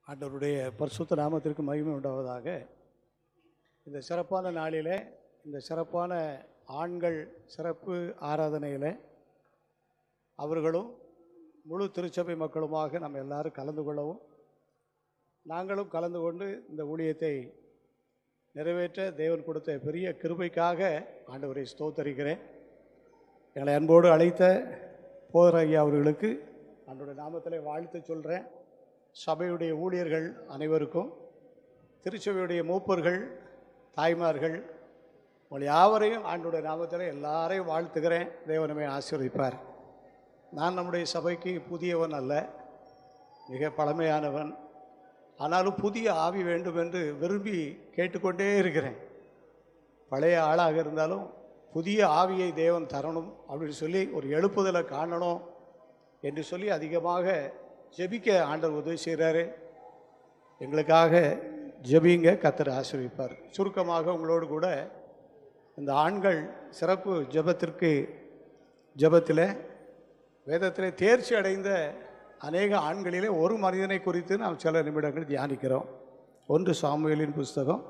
ஆண்டவருடைய பரிசுத்த நாமத்திற்கு மகிமை உண்டாவதாக. இந்த சிறப்பான நாளில், இந்த சிறப்பான ஆண்கள் சிறப்பு ஆராதனையில் அவர்களும் முழு திருச்சபை மக்களுமாக நம்ம எல்லாரும் கலந்து கொள்ளவும், நாங்களும் கலந்து கொண்டு இந்த ஊழியத்தை நிறைவேற்ற தேவன் கொடுத்த பெரிய கிருபைக்காக ஆண்டவரை ஸ்தோத்தரிக்கிறேன். எங்களை அன்போடு அழைத்த போதர் ஐயா அவர்களுக்கு ஆண்டவருடைய நாமத்தில் வாழ்த்து சொல்கிறேன். சபையுடைய ஊழியர்கள் அனைவருக்கும், திருச்சபையுடைய மூப்பர்கள், தாய்மார்கள், உங்கள் யாவரையும் ஆண்டவருடைய நாமத்தில் எல்லாரையும் வாழ்த்துக்கிறேன். தேவனமே ஆசீர்வதிப்பார். நான் நம்முடைய சபைக்கு புதியவன் அல்ல, மிக பழமையானவன். ஆனாலும் புதிய ஆவி வேண்டும் என்று விரும்பி கேட்டுக்கொண்டே இருக்கிறேன். பழைய ஆளாக இருந்தாலும் புதிய ஆவியை தேவன் தரணும் அப்படின்னு சொல்லி, ஒரு எழுப்புதலை காணணும் என்று சொல்லி அதிகமாக ஜெபிக்க ஆண்டவர் உதவி செய்கிறாரு. எங்களுக்காக ஜெபிங்க, கர்த்தர் ஆசீர்வதிப்பார். சுருக்கமாக உங்களோடு கூட இந்த ஆண்கள் சிறப்பு ஜெபத்தில் வேதத்தில் தேர்ச்சி அடைந்த அநேக ஆண்களிலே ஒரு மனிதனை குறித்து நாம் சில நிமிடங்கள் தியானிக்கிறோம். 1 சாமுவேலின் புஸ்தகம்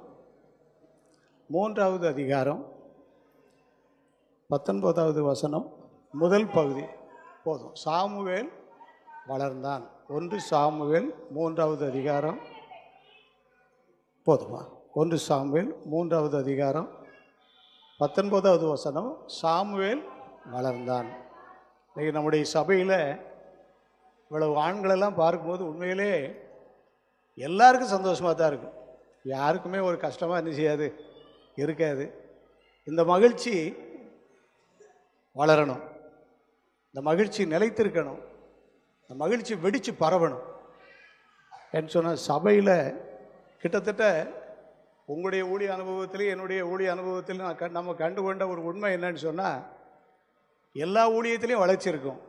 3வது அதிகாரம் 19வது வசனம் முதல் பகுதி போதும். சாமுவேல் வளர்ந்தான். 1 சாமுவேல் 3வது அதிகாரம் போதுமா? 1 சாமுவேல் 3வது அதிகாரம் 19வது வசனம். சாமுவேல் வளர்ந்தான். இன்றைக்கி நம்முடைய சபையில் இவ்வளவு ஆண்களெல்லாம் பார்க்கும்போது உண்மையிலே எல்லாருக்கும் சந்தோஷமாக தான் இருக்கும். யாருக்குமே ஒரு கஷ்டமாக என்ன செய்யாது, இருக்காது. இந்த மகிழ்ச்சி வளரணும், இந்த மகிழ்ச்சி நிலைத்திருக்கணும், இந்த மகிழ்ச்சி வெடித்து பரவணும் என்று சொன்ன சபையில் கிட்டத்தட்ட உங்களுடைய ஊழிய அனுபவத்திலையும் என்னுடைய ஊழிய அனுபவத்திலையும் நம்ம கண்டுகொண்ட ஒரு உண்மை என்னன்னு சொன்னால், எல்லா ஊழியத்திலையும் வளர்ச்சி இருக்கும்.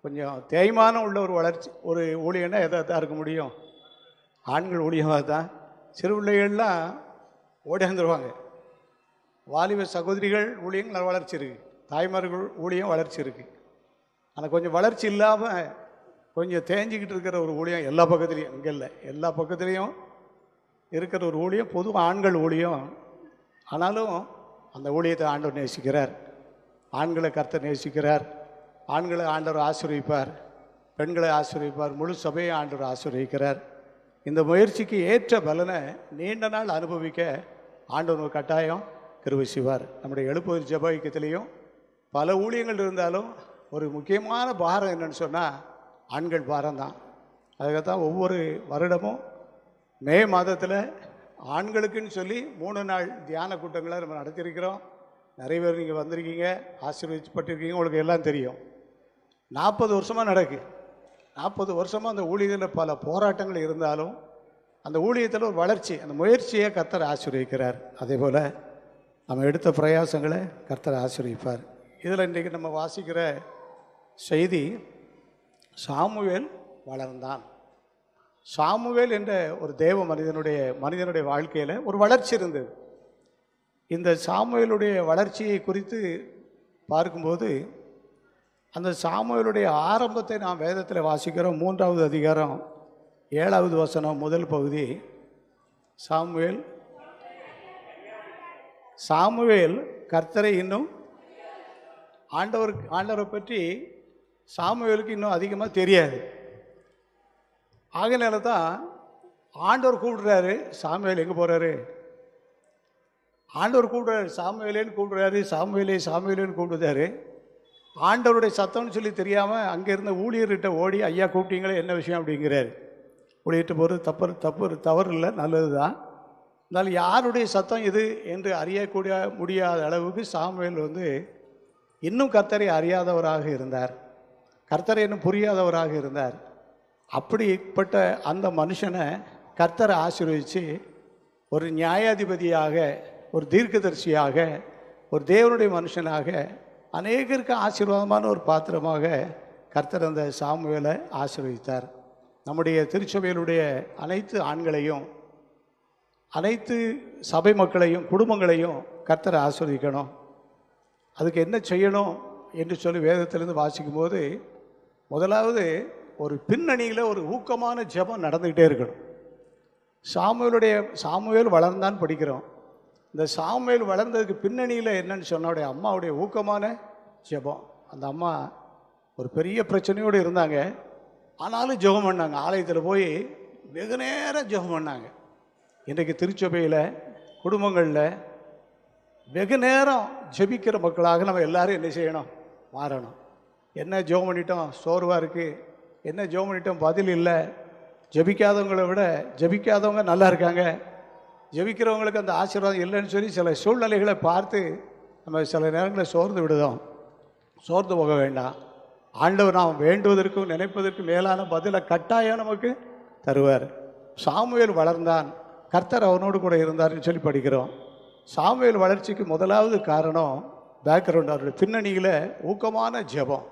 கொஞ்சம் தேய்மானம் உள்ள ஒரு வளர்ச்சி, ஒரு ஊழியன்னா எதாக தான் இருக்க முடியும்? ஆண்கள் ஊழியமாக தான். சிறு பிள்ளைகள்லாம் ஓடியாந்துருவாங்க. வாலிப சகோதரிகள் ஊழியம் நல்ல வளர்ச்சி இருக்குது, தாய்மார்கள் ஊழியம் வளர்ச்சி இருக்குது. ஆனால் கொஞ்சம் வளர்ச்சி இல்லாமல் கொஞ்சம் தேஞ்சிக்கிட்டு இருக்கிற ஒரு ஊழியம் எல்லா பக்கத்துலேயும், இங்கே இல்லை, எல்லா பக்கத்துலேயும் இருக்கிற ஒரு ஊழியம் பொதுவாக ஆண்கள் ஊழியம். ஆனாலும் அந்த ஊழியத்தை ஆண்டவர் நேசிக்கிறார். ஆண்களை கர்த்தர் நேசிக்கிறார். ஆண்களை ஆண்டவர் ஆசீர்வதிப்பார், பெண்களை ஆசீர்வதிப்பார், முழு சபையை ஆண்டவர் ஆசீர்வதிக்கிறார். இந்த முயற்சிக்கு ஏற்ற பலனை நீண்ட நாள் அனுபவிக்க ஆண்டவர் கட்டாயம் கிருபை செய்வார். நம்முடைய எழுப்புதல் ஜெப ஐக்கியத்திலையும் பல ஊழியங்கள் இருந்தாலும் ஒரு முக்கியமான பாரம் என்னன்னு சொன்னால் ஆண்கள் பாரம் தான். அதுக்காகத்தான் ஒவ்வொரு வருடமும் மே மாதத்தில் ஆண்களுக்குன்னு சொல்லி 3 நாள் தியான கூட்டங்களை நம்ம நடத்தியிருக்கிறோம். நிறைய பேர் நீங்கள் வந்திருக்கீங்க, ஆசீர்வதிக்கப்பட்டிருக்கீங்க, உங்களுக்கு எல்லாம் தெரியும். 40 வருஷமாக நடக்கு. 40 வருஷமாக அந்த ஊழியத்தில் பல போராட்டங்கள் இருந்தாலும் அந்த ஊழியத்தில் ஒரு வளர்ச்சி, அந்த முயற்சியை கர்த்தர் ஆசீர்வதிக்கிறார். அதே போல் நம்ம எடுத்த பிரயாசங்களை கர்த்தர் ஆசீர்வதிப்பார். இதில் இன்றைக்கு நம்ம வாசிக்கிற செய்தி, சாமுவேல் வளர்ந்தான். சாமுவேல் என்ற ஒரு தேவ மனிதனுடைய வாழ்க்கையில் ஒரு வளர்ச்சி இருந்தது. இந்த சாமுவேலுடைய வளர்ச்சியை குறித்து பார்க்கும்போது, அந்த சாமுவேலுடைய ஆரம்பத்தை நாம் வேதத்தில் வாசிக்கிறோம். 3வது அதிகாரம் 7வது வசனம் முதல் பகுதி. சாமுவேல் கர்த்தரை இன்னும் ஆண்டவரை பற்றி சாமுவேலுக்கு இன்னும் அதிகமாக தெரியாது. ஆகையினால தான் ஆண்டவர் கூப்பிடுறாரு. சாமுவேல் எங்கே போகிறாரு? ஆண்டவர் கூப்பிடுறாரு, சாமுவேலேன்னு கூப்பிடுறாரு. சாமுவேலேன்னு கூப்பிடுறாரு. ஆண்டவருடைய சத்தம்னு சொல்லி தெரியாமல் அங்கே இருந்த ஊழியர்கிட்ட ஓடி, ஐயா கூப்பிட்டீங்களே, என்ன விஷயம் அப்படிங்கிறாரு. ஊழியர்கிட்ட போகிறது தவறு இல்லை, நல்லது தான். இருந்தாலும் யாருடைய சத்தம் இது என்று அறியக்கூடிய முடியாத அளவுக்கு சாமுவேல் இன்னும் கர்த்தரை அறியாதவராக இருந்தார், கர்த்தரை இன்னும் புரியாதவராக இருந்தார். அப்படிப்பட்ட அந்த மனுஷனை கர்த்தரை ஆசீர்வதித்து ஒரு நியாயாதிபதியாக, ஒரு தீர்க்கதரிசியாக, ஒரு தேவனுடைய மனுஷனாக, அநேகருக்கு ஆசீர்வாதமான ஒரு பாத்திரமாக கர்த்தர் அந்த சாமுவேலை ஆசீர்வதித்தார். நம்முடைய திருச்சபையிலுடைய அனைத்து ஆண்களையும், அனைத்து சபை மக்களையும், குடும்பங்களையும் கர்த்தரை ஆசீர்வதிக்கணும். அதுக்கு என்ன செய்யணும் என்று சொல்லி வேதத்திலிருந்து வாசிக்கும்போது, முதலாவது ஒரு பின்னணியில் ஒரு ஊக்கமான ஜெபம் நடந்துக்கிட்டே இருக்கணும். சாமுவேல் வளர்ந்தான்னு படிக்கிறோம். இந்த சாமுவேல் வளர்ந்ததுக்கு பின்னணியில் என்னன்னு சொன்னோடைய அம்மாவுடைய ஊக்கமான ஜெபம். அந்த அம்மா ஒரு பெரிய பிரச்சனையோடு இருந்தாங்க. ஆனாலும் ஜெபம் பண்ணாங்க. ஆலயத்தில் போய் வெகு நேரம் ஜெபம் பண்ணாங்க. இன்றைக்கு திருச்சபையில் குடும்பங்களில் வெகு நேரம் ஜெபிக்கிற மக்களாக நம்ம எல்லாரும் என்ன செய்யணும்? மாறணும். என்ன ஜெபம் பண்ணிட்டோம், சோர்வாக இருக்குது, என்ன ஜெபம் பண்ணிட்டோம், பதில் இல்லை. ஜெபிக்காதவங்களை விட ஜெபிக்காதவங்க நல்லா இருக்காங்க, ஜெபிக்கிறவங்களுக்கு அந்த ஆசீர்வாதம் இல்லைன்னு சொல்லி சில சூழ்நிலைகளை பார்த்து நம்ம சில நேரங்களில் சோர்ந்து விடுதோம். சோர்ந்து போக வேண்டாம். ஆண்டவர் நாம் வேண்டுவதற்கும் நினைப்பதற்கும் மேலான பதிலை கட்டாயம் நமக்கு தருவார். சாமுவேல் வளர்ந்தான், கர்த்தர் அவனோடு கூட இருந்தார்னு சொல்லி படிக்கிறோம். சாமுவேல் வளர்ச்சிக்கு முதலாவது காரணம் பேக்ரவுண்ட், அவருடைய பின்னணியில் ஊக்கமான ஜெபம்.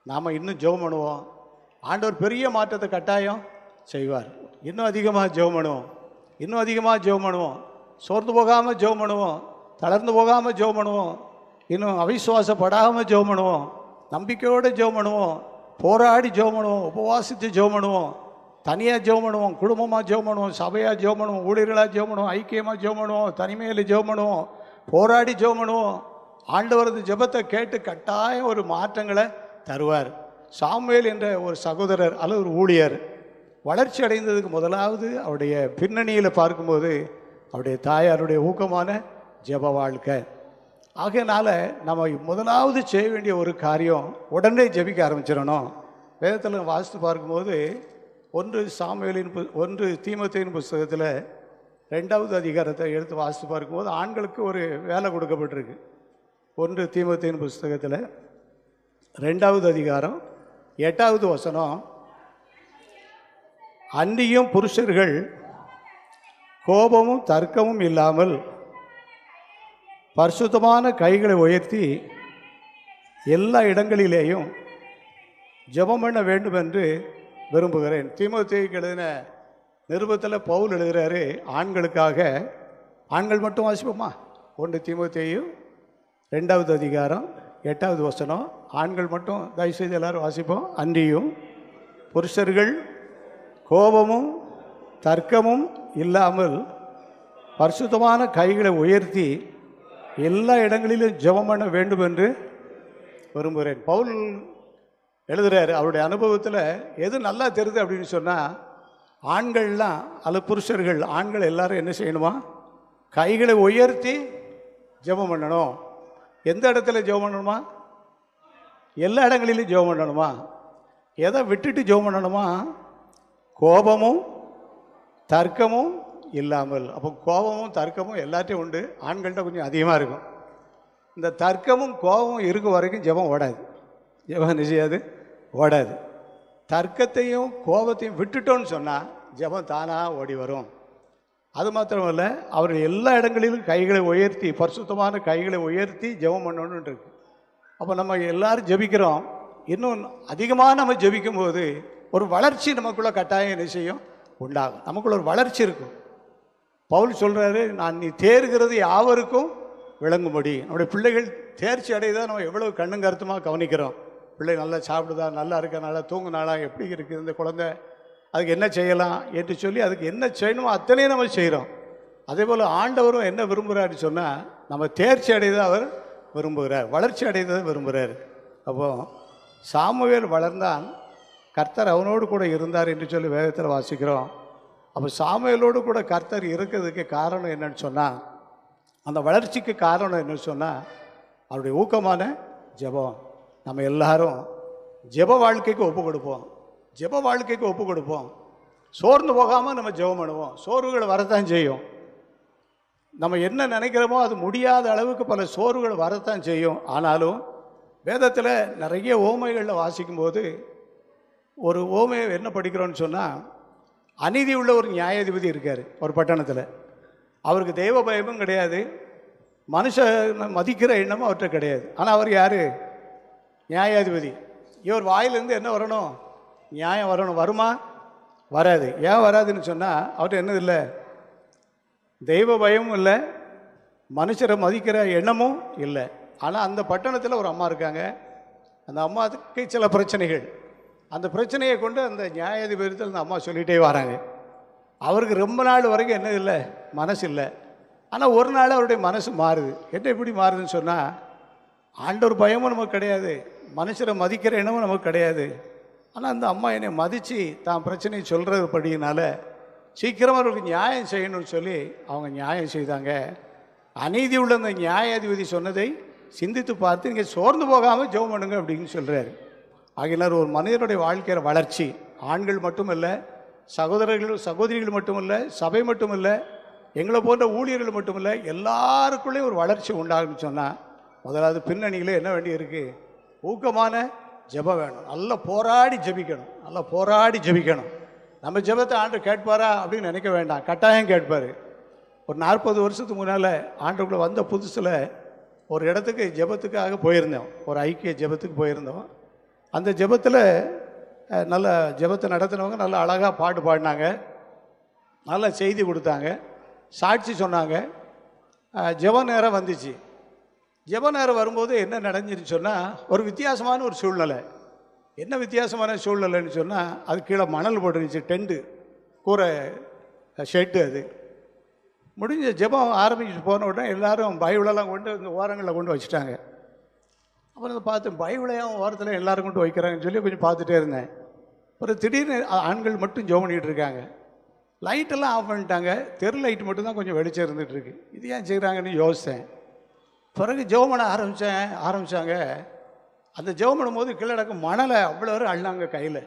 நாம் இன்னும் ஜெபம் பண்ணுவோம், ஆண்டவர் பெரிய மாற்றத்தை கட்டாயம் செய்வார். இன்னும் அதிகமாக ஜெபம் பண்ணுவோம், இன்னும் அதிகமாக ஜெபம் பண்ணுவோம். சோர்ந்து போகாமல் ஜெபம் பண்ணுவோம், தளர்ந்து போகாமல் ஜெபம் பண்ணுவோம், இன்னும் அவிசுவாசப்படாமல் ஜெபம் பண்ணுவோம், நம்பிக்கையோடு ஜெபம் பண்ணுவோம், போராடி ஜெபம் பண்ணுவோம், உபவாசித்து ஜெபம் பண்ணுவோம், தனியாக ஜெபம் பண்ணுவோம், குடும்பமாக ஜெபம் பண்ணுவோம், சபையாக ஜெபம் பண்ணுவோம், ஊழியர்களாக ஜெபம் பண்ணுவோம், ஐக்கியமாக ஜெபம் பண்ணுவோம், தனிமையில் ஜெபம் பண்ணுவோம், போராடி ஜெபம் பண்ணுவோம். ஆண்டவரது ஜெபத்தை கேட்டு கட்டாயம் ஒரு மாற்றங்களை தருவார். சாமுவேல் என்ற ஒரு சகோதரர் அல்லது ஒரு ஊழியர் வளர்ச்சி அடைந்ததுக்கு முதலாவது அவருடைய பின்னணியில் பார்க்கும்போது அவருடைய தாயாருடைய ஊக்கமான ஜெப வாழ்க்கை. ஆகையினால நம்ம முதலாவது செய்ய வேண்டிய ஒரு காரியம் உடனே ஜெபிக்க ஆரம்பிச்சிடணும். வேதத்தில் வாசித்து பார்க்கும்போது 1 தீமோத்தேயின் புஸ்தகத்தில் 2வது அதிகாரத்தை எடுத்து வாசித்து பார்க்கும்போது ஆண்களுக்கு ஒரு வேலை கொடுக்கப்பட்டிருக்கு. 1 தீமோத்தேயின் புஸ்தகத்தில் 2வது அதிகாரம் 8வது வசனம், அன்றியும் புருஷர்கள் கோபமும் தர்க்கமும் இல்லாமல் பரிசுத்தமான கைகளை உயர்த்தி எல்லா இடங்களிலேயும் ஜெபம் பண்ண வேண்டும் என்று விரும்புகிறேன். தீமோத்தேயுக்கு எழுதின நிருபத்தில் பவுல் எழுதுகிறாரு ஆண்களுக்காக. ஆண்கள் மட்டும் வாசிப்போமா? 1 தீமோத்தேயு 2வது அதிகாரம் 8வது வசனம். ஆண்கள் மட்டும் தயவுசெய்து எல்லாரும் வாசிப்போம். அன்றியும் புருஷர்கள் கோபமும் தர்க்கமும் இல்லாமல் பரிசுத்தமான கைகளை உயர்த்தி எல்லா இடங்களிலும் ஜெபம் பண்ண வேண்டும் என்று விரும்புகிறேன். பவுல் எழுதுகிறார். அவருடைய அனுபவத்தில் எது நல்லா தெரியுது அப்படின்னு சொன்னால், ஆண்கள்லாம் அல்லது புருஷர்கள் ஆண்கள் எல்லாரும் என்ன செய்யணுமா? கைகளை உயர்த்தி ஜெபம் பண்ணணும். எந்த இடத்துல ஜெபம் பண்ணணுமா? எல்லா இடங்களிலும் ஜெபம் பண்ணணுமா? எதை விட்டுட்டு ஜெபம் பண்ணணுமா? கோபமும் தர்க்கமும் இல்லாமல். அப்போ கோபமும் தர்க்கமும் எல்லாத்தையும் உண்டு, ஆண்கள்கிட்ட கொஞ்சம் அதிகமாக இருக்கும். இந்த தர்க்கமும் கோபமும் இருக்கும் வரைக்கும் ஜெபம் ஓடாது. ஜெபம் நிச்சயாது ஓடாது. தர்க்கத்தையும் கோபத்தையும் விட்டுட்டோன்னு சொன்னால் ஜெபம் தானாக ஓடி வரும். அது மாத்திரமல்ல, அவர்கள் எல்லா இடங்களிலும் கைகளை உயர்த்தி பரிசுத்தமான கைகளை உயர்த்தி ஜெபம் பண்ணணுன்னு இருக்கு. அப்போ நம்ம எல்லாரும் ஜெபிக்கிறோம். இன்னும் அதிகமாக நம்ம ஜெபிக்கும் போது ஒரு வளர்ச்சி நமக்குள்ள கட்டாயம் என்ன செய்யும்? உண்டாகும். நமக்குள்ள ஒரு வளர்ச்சி இருக்கும். பவுல் சொல்கிறாரு, நீ தேறுகிறது யாவருக்கும் விளங்கும்படி. நம்முடைய பிள்ளைகள் தேர்ச்சி அடையதான் நம்ம எவ்வளவு கண்ணும் கருத்துமாக கவனிக்கிறோம். பிள்ளை நல்லா சாப்பிடுதா, நல்லா இருக்கா, நல்லா தூங்குனாலா, எப்படி இருக்குது இந்த குழந்தை, அதுக்கு என்ன செய்யலாம் என்று சொல்லி அதுக்கு என்ன செய்யணுமோ அத்தனையும் நம்ம செய்கிறோம். அதே போல் ஆண்டவரும் என்ன விரும்புகிறாருன்னு சொன்னால், நம்ம தேர்ச்சி அடையதை அவர் விரும்புகிறார், வளர்ச்சி அடைந்ததை விரும்புகிறார். அப்போது சாமுவேல் வளர்ந்தான், கர்த்தர் அவனோடு கூட இருந்தார் என்று சொல்லி வேதத்தில் வாசிக்கிறோம். அப்போ சாமுவேலோடு கூட கர்த்தர் இருக்கிறதுக்கு காரணம் என்னன்னு சொன்னால், அந்த வளர்ச்சிக்கு காரணம் என்னன்னு சொன்னால் அவருடைய ஊக்கமான ஜெபம். நம்ம எல்லாரும் ஜெப வாழ்க்கைக்கு ஒப்பு கொடுப்போம், ஜெப வாழ்க்கைக்கு ஒப்பு கொடுப்போம். சோர்ந்து போகாமல் நம்ம ஜெபம் பண்ணுவோம். சோர்வுகள் வரத்தான் செய்யும். நம்ம என்ன நினைக்கிறோமோ அது முடியாத அளவுக்கு பல சோர்வுகள் வரத்தான் செய்யும். ஆனாலும் வேதத்தில் நிறைய ஓமைகளில் வாசிக்கும்போது ஒரு ஓமையை என்ன படிக்கிறோன்னு சொன்னால், அநீதி உள்ள ஒரு நியாயாதிபதி இருக்கார் ஒரு பட்டணத்தில். அவருக்கு தெய்வ பயமும் கிடையாது, மனுஷ மதிக்கிற எண்ணமும் அவர்கிட்ட கிடையாது. ஆனால் அவர் யார்? நியாயாதிபதி. இவர் வாயிலிருந்து என்ன வரணும்? நியாயம் வரணும். வருமா? வராது. ஏன் வராதுன்னு சொன்னால், அவர்கிட்ட என்னது இல்லை? தெய்வ பயமும் இல்லை, மனுஷரை மதிக்கிற எண்ணமும் இல்லை. ஆனால் அந்த பட்டணத்தில் ஒரு அம்மா இருக்காங்க. அந்த அம்மாவுக்கு சில பிரச்சனைகள். அந்த பிரச்சனையை கொண்டு அந்த நியாயாதிபதியில் அந்த அம்மா சொல்லிகிட்டே வராங்க. அவருக்கு ரொம்ப நாள் வரைக்கும் என்ன இல்லை, மனசு இல்லை. ஆனால் ஒரு நாள் அவருடைய மனசு மாறுது. என்ன எப்படி மாறுதுன்னு சொன்னால், ஆண்டவர் பயமும் நமக்கு கிடையாது, மனுஷரை மதிக்கிற எண்ணமும் நமக்கு கிடையாது. ஆனால் அந்த அம்மா என்னை மதித்து தான் பிரச்சனையை சொல்கிறது படியினால சீக்கிரமாக அவருக்கு நியாயம் செய்யணும்னு சொல்லி அவங்க நியாயம் செய்தாங்க. அநீதி உள்ள அந்த நியாயாதிபதி சொன்னதை சிந்தித்து பார்த்து நீங்கள் சோர்ந்து போகாமல் ஜெபம் பண்ணுங்க அப்படின்னு சொல்கிறாரு. ஆகினார் ஒரு மனிதனுடைய வாழ்க்கையில் வளர்ச்சி ஆண்கள் மட்டுமல்ல, சகோதரர்கள் சகோதரிகள் மட்டுமல்ல, சபை மட்டுமல்ல, எங்களை போன்ற ஊழியர்கள் மட்டுமல்ல, எல்லாருக்குள்ளேயும் ஒரு வளர்ச்சி உண்டாகுன்னு சொன்னால் முதலாவது பின்னணியில் என்ன வேண்டி இருக்குது? ஊக்கமான ஜெபம் வேணும். நல்லா போராடி ஜெபிக்கணும், நல்லா போராடி ஜெபிக்கணும். நம்ம ஜெபத்தை ஆண்டவர் கேட்பாரா அப்படின்னு நினைக்க வேண்டாம், கட்டாயம் கேட்பார். ஒரு 40 வருஷத்துக்கு முன்னால் ஆண்டுக்குள்ளே வந்த புதுசில் ஒரு இடத்துக்கு ஜெபத்துக்காக போயிருந்தோம், ஒரு ஐக்கிய ஜெபத்துக்கு போயிருந்தோம். அந்த ஜெபத்தில் நல்ல ஜெபத்தை நடத்தினவங்க நல்ல அழகாக பாட்டு பாடினாங்க, நல்ல செய்தி கொடுத்தாங்க, சாட்சி சொன்னாங்க. ஜெப நேரம் வந்துச்சு. ஜெப நேரம் வரும்போது என்ன நடந்துச்சுன்னு சொன்னால், ஒரு வித்தியாசமான ஒரு சூழ்நிலை. என்ன வித்தியாசமான சூழ்நிலைன்னு சொன்னால், அது கீழே மணல் போட்டுருந்துச்சு, டென்ட்டு கூரை ஷெட்டு. அது முடிஞ்ச ஜெபம் ஆரம்பிச்சுட்டு போன உடனே எல்லோரும் பைபிளெல்லாம் கொண்டு இந்த ஓரங்களில் கொண்டு வச்சுட்டாங்க. அப்புறம் இதை பார்த்து பைபிளையும் ஓரத்தில் எல்லோரும் கொண்டு வைக்கிறாங்கன்னு சொல்லி கொஞ்சம் பார்த்துட்டே இருந்தேன். ஒரு திடீர்னு ஆண்கள் மட்டும் ஜெபம் பண்ணிகிட்டு இருக்காங்க. லைட்டெல்லாம் ஆஃப் பண்ணிட்டாங்க, தெரு லைட்டு மட்டும்தான் கொஞ்சம் வெளிச்சம் இருந்துகிட்ருக்கு. இது ஏன் செய்கிறாங்கன்னு யோசித்தேன். பிறகு ஜெபம் பண்ண ஆரம்பித்தாங்க. அந்த ஜெபம் பண்ணும்போது கீழே நடக்க மணலை அவ்வளோ பேர் அள்ளாங்க கையில்.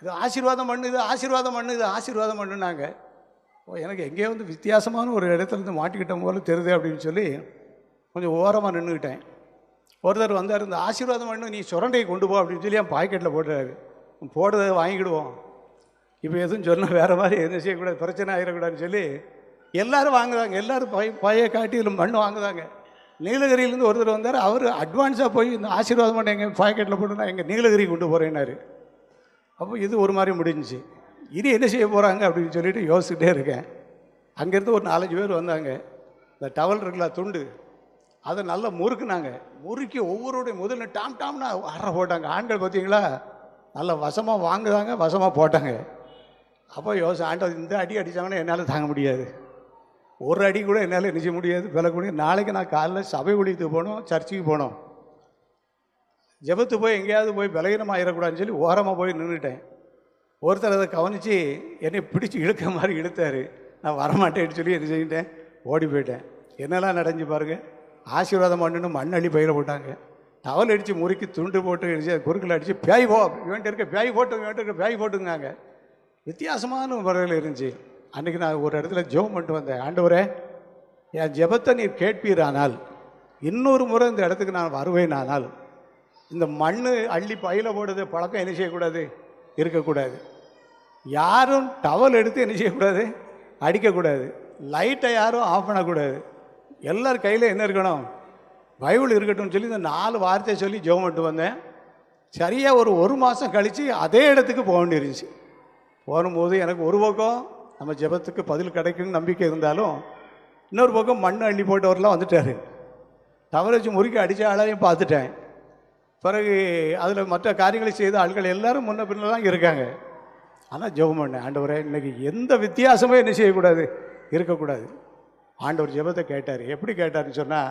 இது ஆசீர்வாதம் பண்ணு, இது ஆசீர்வாதம் பண்ணு, இது ஆசீர்வாதம் பண்ணுனாங்க. எனக்கு எங்கேயோ வந்து வித்தியாசமான ஒரு இடத்துலேருந்து மாட்டிக்கிட்ட போல தெரியுது அப்படின்னு சொல்லி கொஞ்சம் ஓரமாக நின்றுக்கிட்டேன். ஒருத்தர் வந்தார், இந்த ஆசீர்வாதம் பண்ணு, நீ சுரண்டையை கொண்டு போ அப்படின்னு சொல்லி என் பாக்கெட்டில் போட்டுறாரு. போடுறதை வாங்கிக்கிடுவோம், இப்போ எதுவும் சொன்னால் வேறு மாதிரி எதுவும் செய்யக்கூடாது, பிரச்சனை ஆகிடக்கூடாதுன்னு சொல்லி எல்லோரும் வாங்குதாங்க. எல்லோரும் பையை காட்டி இதில் மண் வாங்குதாங்க. நீலகிரியிலேருந்து ஒருத்தர் வந்தார், அவர் அட்வான்ஸாக போய் இந்த ஆசீர்வாதம் பண்ண எங்கள் பாக்கெட்டில் போட்டுனா எங்கள் நீலகிரி கொண்டு போகிறேன்னாரு. அப்போ இது ஒரு மாதிரி முடிஞ்சிச்சு. இனி என்ன செய்ய போகிறாங்க அப்படின்னு சொல்லிட்டு யோசிச்சுட்டே இருக்கேன். அங்கேருந்து ஒரு 4-5 பேர் வந்தாங்க. இந்த டவல் இருக்குல்ல, துண்டு, அதை நல்லா முறுக்குனாங்க. முறுக்கி ஒவ்வொருடைய முதல்ல டாம் டாம்னா அற போட்டாங்க. ஆண்கள் பார்த்தீங்களா, நல்லா வசமாக வாங்குதாங்க, வசமாக போட்டாங்க. அப்போ ஆண்டவர் இந்த அடி அடித்தாங்கன்னா என்னால் தாங்க முடியாது, ஒரு அடி கூட என்னால் நிச்சய முடியாது, விலக்கூடிய. நாளைக்கு நான் காலைல சபை ஊழியத்துக்கு போகணும், சர்ச்சுக்கு போகணும். ஜெபத்து போய் எங்கேயாவது போய் பலகீனமாக ஆயிடக்கூடாதுன்னு சொல்லி ஓரமாக போய் நின்றுட்டேன். ஒருத்தர் அதை கவனித்து என்னை பிடிச்சி இழுக்க மாதிரி இழுத்தார். நான் வரமாட்டேன்னு சொல்லி என்ன செஞ்சிட்டேன், ஓடி போயிட்டேன். என்னெல்லாம் நடஞ்சு பாருங்கள். ஆசீர்வாதம் பண்ணுன்னு மண் அள்ளி பையில் போட்டாங்க. டவல் அடித்து முறுக்கி துண்டு போட்டு குறுக்கில் அடித்து பேய் போ, இவன்ட்டு இருக்க பேய் போட்டு, இவன்ட்டு இருக்க பேய் போட்டுங்காங்க. வித்தியாசமான முறையில் இருந்துச்சு. அன்றைக்கி நான் ஒரு இடத்துல ஜெபம் பண்ணிட்டு வந்தேன். ஆண்டவரே, என் ஜெபத்தை நீர் கேட்பீரானால், இன்னொரு முறை இந்த இடத்துக்கு நான் வருவேனானால், இந்த மண் அள்ளி பையில் போடுறது பழக்கம் என்ன செய்யக்கூடாது, இருக்கக்கூடாது. யாரும் டவல் எடுத்து என்ன செய்யக்கூடாது, அடிக்கக்கூடாது. லைட்டை யாரும் ஆஃப் பண்ணக்கூடாது. எல்லார் கையில் என்ன இருக்கணும், பைபிள் இருக்கட்டும்னு சொல்லி இந்த 4 வார்த்தையை சொல்லி ஜெபம் பண்ணிட்டு வந்தேன். சரியாக ஒரு மாதம் கழித்து அதே இடத்துக்கு போக வேண்டியிருந்துச்சு. போகும்போது எனக்கு ஒரு பக்கம் நம்ம ஜெபத்துக்கு பதில் கிடைக்குன்னு நம்பிக்கை இருந்தாலும், இன்னொரு பக்கம் மண் அள்ளி போட்டவரெலாம் வந்துட்டார். டவல் வச்சு முறுக்கி அடித்த ஆளையும் பார்த்துட்டேன். பிறகு அதில் மற்ற காரியங்களை செய்த ஆட்கள் எல்லோரும் முன்ன பின்னெல்லாம் இருக்காங்க. ஆனால் ஜெபம் பண்ணேன், ஆண்டவரே இன்றைக்கி எந்த வித்தியாசமே என்ன செய்யக்கூடாது, இருக்கக்கூடாது. ஆண்டவர் ஜெபத்தை கேட்டார். எப்படி கேட்டார்னு சொன்னால்,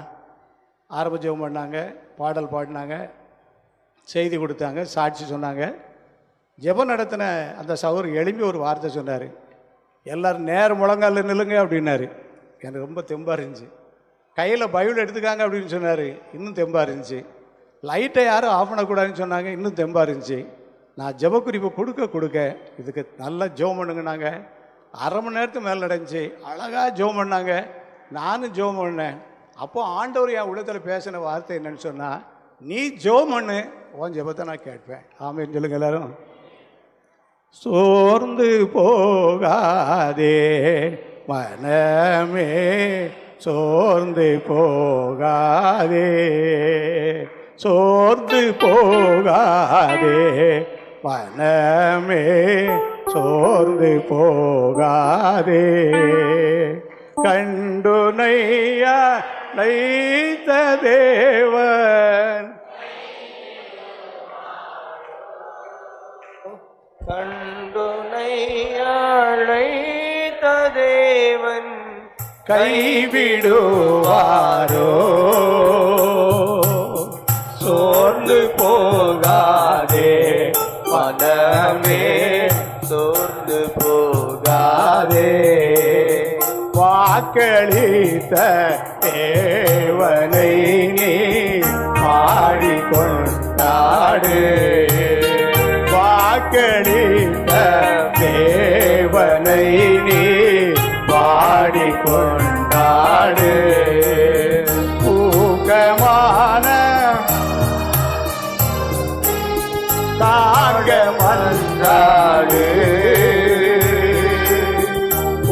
ஆரம்ப ஜெபம் பண்ணாங்க, பாடல் பாடினாங்க, செய்தி கொடுத்தாங்க, சாட்சி சொன்னாங்க. ஜெபம் நடத்தின அந்த சகோதரர் எழுப்பி ஒரு வார்த்தை சொன்னார். எல்லோரும் நேர முழங்காலில் நில்லுங்க அப்படின்னாரு. எனக்கு ரொம்ப தெம்பாக இருந்துச்சு. கையில் பைபிள் எடுத்துக்காங்க அப்படின்னு சொன்னார், இன்னும் தெம்பாக இருந்துச்சு. லைட்டை யாரும் ஆஃப் பண்ணக்கூடாதுன்னு சொன்னாங்க, இன்னும் தெம்பாக இருந்துச்சு. நான் ஜெப குறிப்பை கொடுக்க இதுக்கு நல்லா ஜெபம் பண்ணுங்கன்னாங்க. அரை மணி நேரத்துக்கு மேலே நடந்துச்சு. அழகாக ஜெபம் பண்ணாங்க, நானும் ஜெபம் பண்ணேன். அப்போது ஆண்டவர் என் உள்ளத்தில் பேசின வார்த்தை என்னன்னு சொன்னால், நீ ஜெபம் பண்ணு, உன் ஜெபத்தை நான் கேட்பேன். ஆமேன்னு சொல்லுங்க எல்லாரும். சோர்ந்து போகாதே மனமே, சோர்ந்து போகாதே, சோர்ந்து போகாதே மனமே, சோர்ந்து போகாதே. கண்டுனையா லைத்த தேவன் கண்டுனை அழைத்த தேவன் கைவிடுவாரோ? சோர்ந்து போகாதே மனமே, சோர்ந்து போகாதே. வாக்களித்த தேவனை நீ பாடிக்கொண்டாடு. வாக்களித்த தேவனை நீ பாடிக்கொண்டாடு. ஊக்கமான தாங்க மன்றாடு.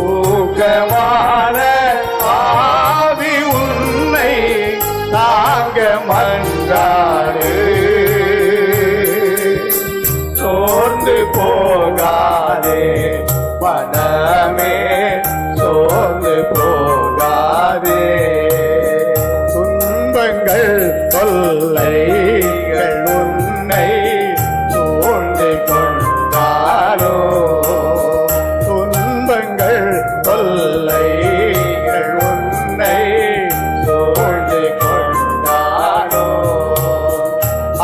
ஊக்கமான ஆவி உன்னை தாங்க மன்றாடு. சோர்ந்து போகாதே மனமே, சோர்ந்து போகாதே. துன்பங்கள் தொல்லைகள் உன்னை சூழ்ந்து கொண்டாரோ? துன்பங்கள் தொல்லைகள் உன்னை சூழ்ந்து கொண்டாரோ?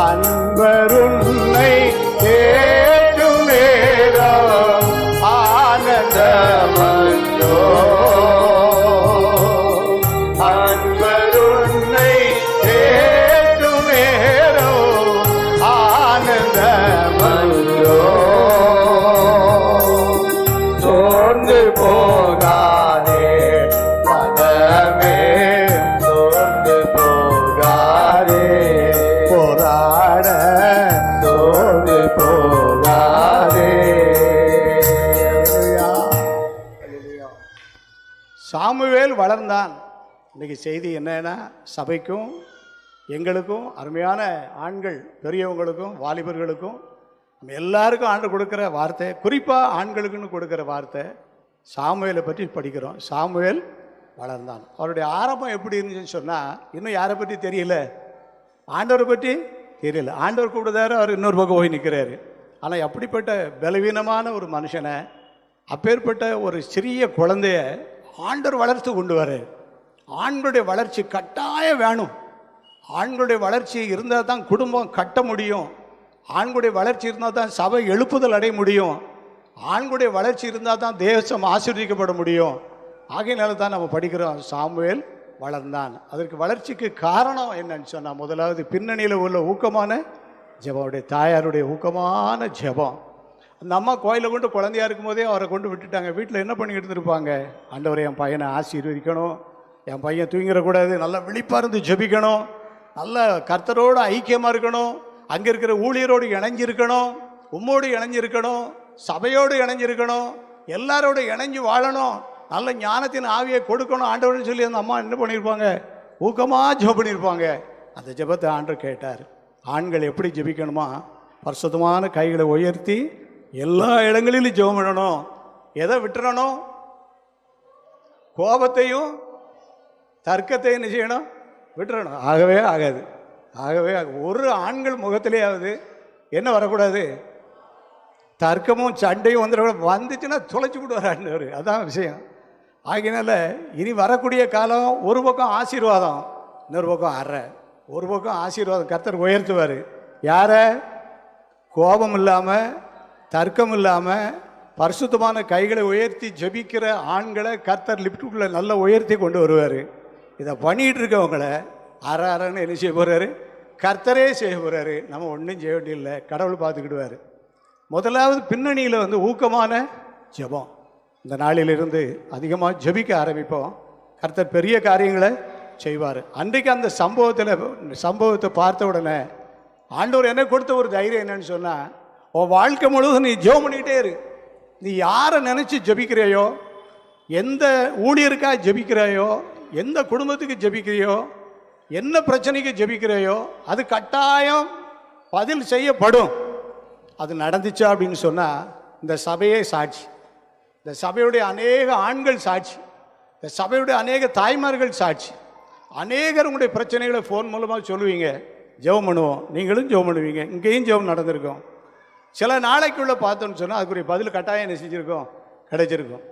அன்பருன்னை கேட்கும் நேரம் ஆனந்தமன்றோ? அன்பருன்னை கேட்கும் நேரம் ஆனந்தமன்றோ? சோர்ந்து போகாதே மனமே, சோர்ந்து போகாதே. போராட சோர்ந்து போகாதே. சாமுவேல் வளர்ந்தான். இன்னைக்கு செய்தி என்னன்னா, சபைக்கும் எங்களுக்கும் அருமையான ஆண்கள் பெரியவங்களுக்கும் வாலிபர்களுக்கும் நம்ம எல்லாருக்கும் ஆண்டு கொடுக்குற வார்த்தை, குறிப்பாக ஆண்களுக்குன்னு கொடுக்குற வார்த்தை, சாமுவேலை பற்றி படிக்கிறோம். சாமுவேல் வளர்ந்தான். அவருடைய ஆரம்பம் எப்படி இருந்துச்சுன்னு சொன்னால், இன்னும் யாரை பற்றி தெரியல, ஆண்டவரை பற்றி தெரியல. ஆண்டவர் கூப்பிடுதாரு, அவர் இன்னொரு பக்கம் போய் நிற்கிறாரு. ஆனால் அப்படிப்பட்ட பலவீனமான ஒரு மனுஷனை, அப்பேற்பட்ட ஒரு சிறிய குழந்தைய ஆண்டவர் வளர்த்து கொண்டு வர. ஆண்களுடைய வளர்ச்சி கட்டாயம் வேணும். ஆண்களுடைய வளர்ச்சி இருந்தால் தான் குடும்பம் கட்ட முடியும். ஆண்களுடைய வளர்ச்சி இருந்தால் தான் சபை எழுப்புதல் அடைய முடியும். ஆண்களுடைய வளர்ச்சி இருந்தால் தான் தேசம் ஆசீர்வதிக்கப்பட முடியும். ஆகையினால தான் நம்ம படிக்கிறோம், சாமுவேல் வளர்ந்தான். அதற்கு வளர்ச்சிக்கு காரணம் என்னன்னு சொன்னால், முதலாவது பின்னணியில் உள்ள ஊக்கமான ஜெபம், அவருடைய தாயாருடைய ஊக்கமான ஜெபம். அந்த அம்மா கோயிலில் கொண்டு குழந்தையா இருக்கும்போதே அவரை கொண்டு விட்டுட்டாங்க. வீட்டில் என்ன பண்ணிக்கிட்டு இருந்திருப்பாங்க? ஆண்டவரை என் பையனை ஆசீர்வதிக்கணும், என் பையன் தூங்கிடக்கூடாது, நல்லா விழிப்பாக இருந்து ஜெபிக்கணும், நல்ல கர்த்தரோடு ஐக்கியமாக இருக்கணும், அங்கே இருக்கிற ஊழியரோடு இணைஞ்சிருக்கணும், உம்மோடு இணைஞ்சிருக்கணும், சபையோடு இணைஞ்சிருக்கணும், எல்லாரோட இணைஞ்சு வாழணும், நல்ல ஞானத்தின் ஆவியை கொடுக்கணும் ஆண்டவர்னு சொல்லி அந்த அம்மா என்ன பண்ணியிருப்பாங்க? ஊக்கமாக ஜெபம் பண்ணியிருப்பாங்க. அந்த ஜெபத்தை ஆண்டவர் கேட்டார். ஆண்கள் எப்படி ஜெபிக்கணுமா? பரிசுத்தமான கைகளை உயர்த்தி எல்லா இடங்களிலும் ஜெபம் பண்ணணும். எதை விட்டுறணும்? கோபத்தையும் தர்க்கத்தையும் என்ன செய்யணும்? விட்டுறணும். ஆகவே ஆகாது. ஒரு ஆண்கள் முகத்திலேயாவது என்ன வரக்கூடாது? தர்க்கமும் சண்டையும் வந்துச்சுன்னா தொலைச்சி விடுவார் ஆண்டவர். அதான் விஷயம். ஆகினால இனி வரக்கூடிய காலம் ஒரு பக்கம் ஆசீர்வாதம், இன்னொரு பக்கம் அறை. ஒரு பக்கம் ஆசீர்வாதம் கர்த்தர் உயர்த்துவார். யாரை? கோபம் இல்லாமல், தர்க்கம் இல்லாமல், பரிசுத்தமான கைகளை உயர்த்தி ஜெபிக்கிற ஆண்களை கர்த்தர் லிப்டுக்குள்ளே நல்லா உயர்த்தி கொண்டு வருவார். இதை பண்ணிகிட்டு இருக்கவங்களை அறன்னு என்ன செய்ய போகிறாரு? கர்த்தரே செய்ய போகிறாரு. நம்ம ஒன்றும் செய்ய வேண்டியதில்லை, கடவுள் பார்த்துக்கிடுவார். முதலாவது பின்னணியில் ஊக்கமான ஜெபம். இந்த நாளிலிருந்து அதிகமாக ஜெபிக்க ஆரம்பிப்போம். கர்த்தர் பெரிய காரியங்களை செய்வார். அன்றைக்கு அந்த சம்பவத்தை பார்த்த உடனே ஆண்டவர் என்ன கொடுத்த ஒரு தைரியம் என்னன்னு சொன்னால், உன் வாழ்க்கை முழுவதும் நீ ஜெபம் பண்ணிக்கிட்டே இரு. நீ யாரை நினச்சி ஜெபிக்கிறையோ, எந்த ஊழியருக்காக ஜெபிக்கிறாயோ, எந்த குடும்பத்துக்கு ஜெபிக்கிறையோ, என்ன பிரச்சனைக்கு ஜெபிக்கிறையோ, அது கட்டாயம் பதில் செய்யப்படும். அது நடந்துச்சா அப்படின்னு சொன்னால், இந்த சபையே சாட்சி, இந்த சபையுடைய அநேக ஆண்கள் சாட்சி, இந்த சபையுடைய அநேக தாய்மார்கள் சாட்சி. அநேகர் உங்களுடைய பிரச்சனைகளை ஃபோன் மூலமாக சொல்லுவீங்க, ஜெபம் பண்ணுவோம். நீங்களும் ஜெபம் பண்ணுவீங்க. இங்கேயும் ஜெபம் நடந்திருக்கோம். சில நாளைக்குள்ளே பார்த்தோன்னு சொன்னால் அதுக்குரிய பதில் கட்டாயம் என்ன செஞ்சுருக்கோம், கிடைச்சிருக்கும்.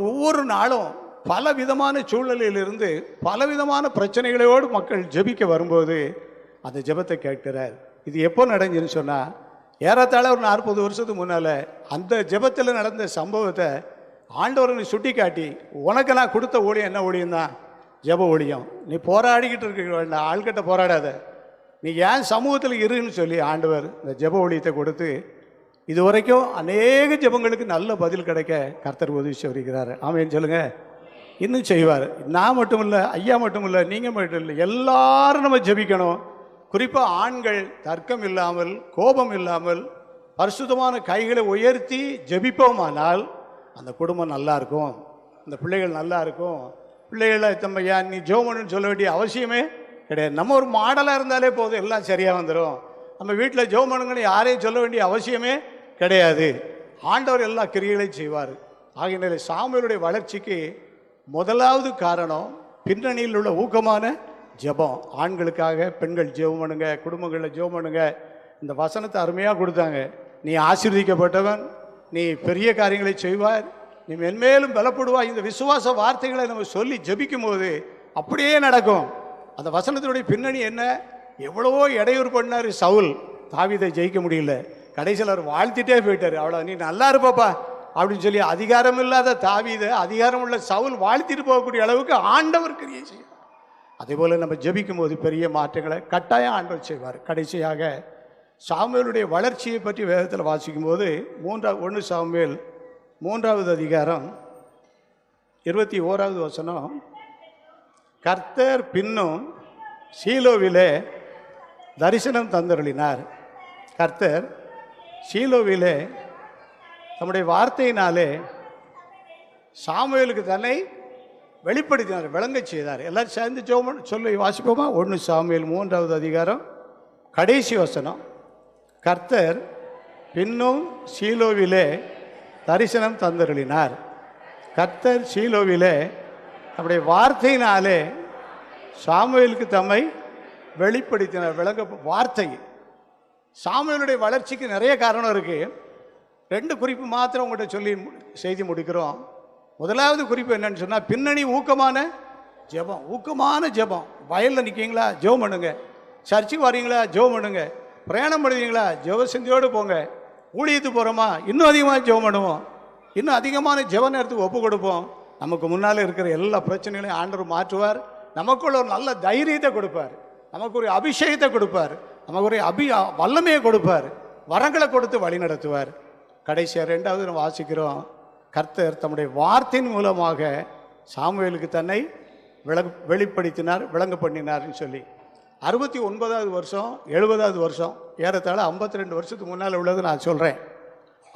ஒவ்வொரு நாளும் பல விதமான சூழ்நிலையிலிருந்து பலவிதமான பிரச்சனைகளோடு மக்கள் ஜெபிக்க வரும்போது அந்த ஜெபத்தை கேட்கிறார். இது எப்போ நடந்துன்னு சொன்னால் ஏறத்தாழ ஒரு 40 வருஷத்துக்கு முன்னால் அந்த ஜெபத்தில் நடந்த சம்பவத்தை ஆண்டவரை சுட்டி காட்டி, உனக்கு நான் கொடுத்த ஊழியம் என்ன ஊழியம் தான், ஜெப ஊழியம். நீ போராடிக்கிட்டு இருக்க வேண்டாம், ஆள்கிட்ட போராடாத, நீ ஏன் சமூகத்தில் இருன்னு சொல்லி ஆண்டவர் இந்த ஜெப ஊழியத்தை கொடுத்து இதுவரைக்கும் அநேக ஜெபங்களுக்கு நல்ல பதில் கிடைக்க கர்த்தர் உதவி செய்கிறார். ஆமென் சொல்லுங்க. இன்னும் செய்வார். நான் மட்டும் இல்லை, ஐயா மட்டும் இல்லை, நீங்கள் மட்டும் இல்லை, எல்லாரும் நம்ம ஜெபிக்கணும். குறிப்பாக ஆண்கள் தர்க்கம் இல்லாமல் கோபம் இல்லாமல் பரிசுத்தமான கைகளை உயர்த்தி ஜெபிப்போமானால் அந்த குடும்பம் நல்லா இருக்கும், அந்த பிள்ளைகள் நல்லா இருக்கும். பிள்ளைகளை நம்ம ஏன் நீ ஜோமன்னு சொல்ல வேண்டிய அவசியமே கிடையாது. நம்ம ஒரு மாடலாக இருந்தாலே போதும், எல்லாம் சரியாக வந்துடும். நம்ம வீட்டில் ஜோமனுங்கன்னு யாரையும் சொல்ல வேண்டிய அவசியமே கிடையாது. ஆண்டவர் எல்லா கிரியைகளையும் செய்வார். ஆகையினால சாமுவேலுடைய வளர்ச்சிக்கு முதலாவது காரணம் பின்னணியில் உள்ள ஊக்கமான ஜெபம். ஆண்களுக்காக பெண்கள் ஜெபம் பண்ணுங்க, குடும்பங்களில் ஜெபம் பண்ணுங்க. இந்த வசனத்தை அருமையாக கொடுத்தாங்க. நீ ஆசீர்வதிக்கப்பட்டவன், நீ பெரிய காரியங்களை செய்வார், நீ மென்மேலும் பலப்படுவாய். இந்த விசுவாச வார்த்தைகளை நம்ம சொல்லி ஜெபிக்கும் போது அப்படியே நடக்கும். அந்த வசனத்தினுடைய பின்னணி என்ன? எவ்வளவோ இடையூறு பண்ணார் சவுல், தாவீதை ஜெயிக்க முடியல. கடைசியில் அவர் வாழ்த்திட்டே போயிட்டார். அவ்வளோ நீ நல்லா இருப்பப்பா அப்படின்னு சொல்லி அதிகாரம் இல்லாத தாவீதை அதிகாரம் உள்ள சவுல் வாழ்த்திட்டு போகக்கூடிய அளவுக்கு ஆண்டவர் கிரியை செய்வார். அதே போல் நம்ம ஜெபிக்கும் போது பெரிய மாற்றங்களை கட்டாயம் ஆண்டவர் செய்வார். கடைசியாக சாமுவேலுடைய வளர்ச்சியை பற்றி வேதத்தில் வாசிக்கும் போது 1 சாமுவேல் 3வது அதிகாரம் 21வது வசனம், கர்த்தர் பின்னும் சீலோவிலே தரிசனம் தந்தருளினார். கர்த்தர் சீலோவிலே நம்முடைய வார்த்தையினாலே சாமுவேலுக்கு தன்னை வெளிப்படுத்தினார், விளங்க செய்தார். எல்லாரும் சேர்ந்து ஜெபம் சொல்லி வாசிப்போமா? 1 சாமுவேல் 3வது அதிகாரம் கடைசி வசனம், கர்த்தர் பின்னும் சீலோவிலே தரிசனம் தந்தருளினார். கர்த்தர் சீலோவிலே நம்முடைய வார்த்தையினாலே சாமுவேலுக்கு தம்மை வெளிப்படுத்தினார். விளங்க வார்த்தை. சாமுவேலுடைய வளர்ச்சிக்கு நிறைய காரணம் இருக்குது. 2 குறிப்பு மாத்திரம் உங்கள்கிட்ட சொல்லி செய்தி முடிக்கிறோம். முதலாவது குறிப்பு என்னன்னு சொன்னால் பின்னணி ஊக்கமான ஜெபம். ஊக்கமான ஜெபம். வயலில் நிற்கீங்களா, ஜெபம் பண்ணுங்க. சர்ச்சுக்கு வரீங்களா, ஜெபம் பண்ணுங்க. பிரயாணம் பண்ணுவீங்களா, ஜெப சிந்தையோடு போங்க. ஊழியத்துக்கு போகிறோமா, இன்னும் அதிகமாக ஜெபம் பண்ணுவோம். இன்னும் அதிகமான ஜெப நேரத்துக்கு ஒப்பு கொடுப்போம். நமக்கு முன்னால் இருக்கிற எல்லா பிரச்சனைகளையும் ஆண்டவர் மாற்றுவார். நமக்குள்ள ஒரு நல்ல தைரியத்தை கொடுப்பார், நமக்கு ஒரு அபிஷேகத்தை கொடுப்பார், நமக்கு ஒரு வல்லமையை கொடுப்பார், வரங்களை கொடுத்து வழி நடத்துவார். கடைசியாக 2வது நம்ம வாசிக்கிறோம், கர்த்தர் தம்முடைய வார்த்தையின் மூலமாக சாமுவேலுக்கு தன்னை வெளிப்படுத்தினார், விளங்க பண்ணினார்னு சொல்லி. 69வது வருஷம் 70வது வருஷம் ஏறத்தாழ 52 வருஷத்துக்கு முன்னால் உள்ளது நான் சொல்கிறேன்.